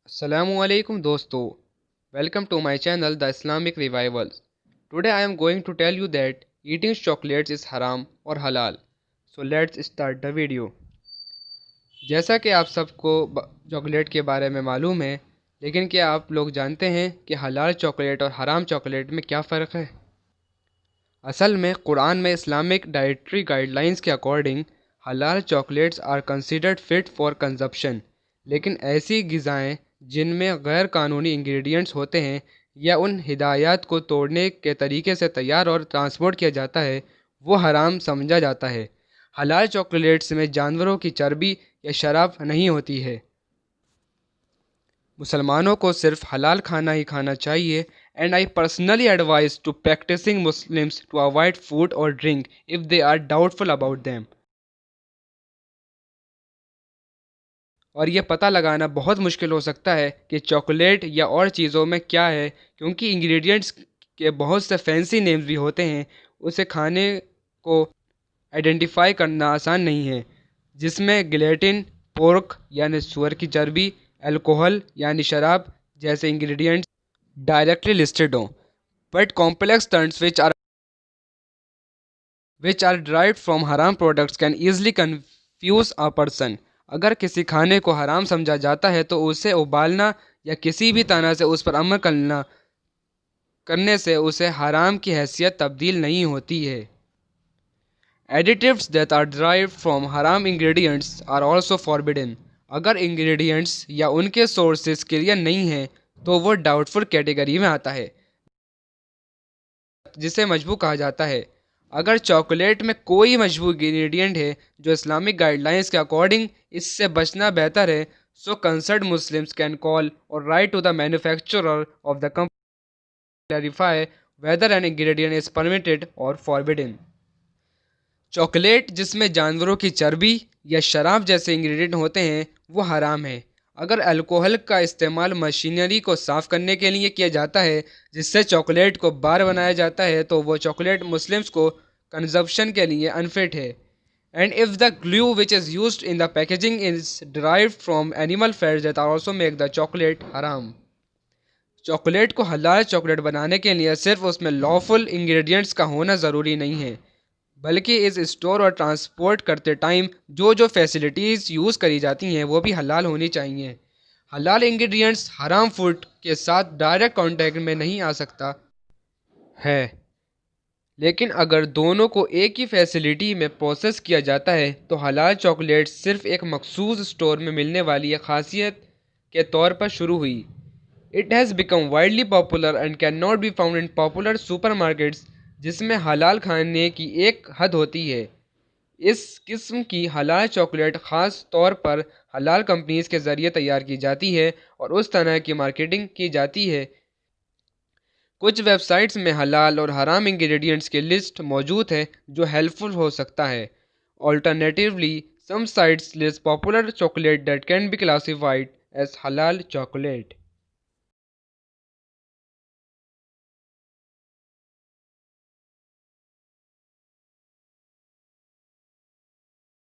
Assalamualaikum dosto. Welcome to my channel The Islamic Revivals. Today I am going to tell you that eating chocolates is haram or halal. So let's start the video. जैसा कि आप सबको chocolate के बारे में मालूम है, लेकिन क्या आप लोग जानते हैं कि हलाल चॉकलेट और हराम चॉकलेट में क्या फ़र्क है? असल में कुरान में इस्लामिक डाइटरी गाइडलाइंस के according halal chocolates are considered fit for consumption, लेकिन ऐसी ग़िज़ाएँ जिनमें गैर कानूनी इंग्रेडिएंट्स होते हैं या उन हिदायत को तोड़ने के तरीके से तैयार और ट्रांसपोर्ट किया जाता है, वो हराम समझा जाता है। हलाल चॉकलेट्स में जानवरों की चर्बी या शराब नहीं होती है। मुसलमानों को सिर्फ हलाल खाना ही खाना चाहिए and I personally advise to practising Muslims to avoid food or drink if they are doubtful about them. और ये पता लगाना बहुत मुश्किल हो सकता है कि चॉकलेट या और चीज़ों में क्या है, क्योंकि इंग्रेडिएंट्स के बहुत से फैंसी नेम्स भी होते हैं। उसे खाने को आइडेंटिफाई करना आसान नहीं है, जिसमें गिलेटिन, पोर्क यानी सुअर की चर्बी, अल्कोहल यानी शराब जैसे इंग्रेडिएंट्स डायरेक्टली लिस्टेड हों। But complex terms which are derived from haram products can easily confuse a person। अगर किसी खाने को हराम समझा जाता है तो उसे उबालना या किसी भी तरह से उस पर अमल करने से उसे हराम की हैसियत तब्दील नहीं होती है। Additives that are derived from haram ingredients are also forbidden। अगर इंग्रेडिएंट्स या उनके सोर्सेस क्लियर नहीं हैं तो वो डाउटफुल कैटेगरी में आता है, जिसे मजबूर कहा जाता है। अगर चॉकलेट में कोई मजबूर इंग्रेडिएंट है जो इस्लामिक गाइडलाइंस के अकॉर्डिंग इससे बचना बेहतर है, so concerned Muslims can call or write to the manufacturer of the company clarify whether an ingredient is permitted or forbidden. Chocolate जिसमें जानवरों की चर्बी या शराब जैसे इंग्रेडिएंट होते हैं वो हराम है। अगर अल्कोहल का इस्तेमाल मशीनरी को साफ़ करने के लिए किया जाता है जिससे चॉकलेट को बार बनाया जाता है तो वो चॉकलेट मुस्लिम्स को कंजप्शन के लिए अनफिट है। And if the glue which is used in the packaging is derived from animal fats that are also make the chocolate haram. Chocolate को हलाल चॉकलेट बनाने के लिए सिर्फ उसमें लॉफुल इंग्रेडिएंट्स का होना ज़रूरी नहीं है, बल्कि इस स्टोर और ट्रांसपोर्ट करते टाइम जो फैसिलिटीज़ यूज़ करी जाती हैं वो भी हलाल होनी चाहिए। हलाल इंग्रेडिएंट्स हराम फूड के साथ डायरेक्ट कांटेक्ट में नहीं आ सकता है, लेकिन अगर दोनों को एक ही फैसिलिटी में प्रोसेस किया जाता है तो हलाल चॉकलेट सिर्फ एक मखसूस स्टोर में मिलने वाली एक खासियत के तौर पर शुरू हुई। It has become widely popular and can not be found in popular supermarkets, जिसमें हलाल खाने की एक हद होती है। इस किस्म की हलाल चॉकलेट ख़ास तौर पर हलाल कंपनीज़ के ज़रिए तैयार की जाती है और उस तरह की मार्केटिंग की जाती है। कुछ वेबसाइट्स में हलाल और हराम इंग्रेडिएंट्स की लिस्ट मौजूद है जो हेल्पफुल हो सकता है। Alternatively some sites list popular chocolate that can be classified as halal chocolate.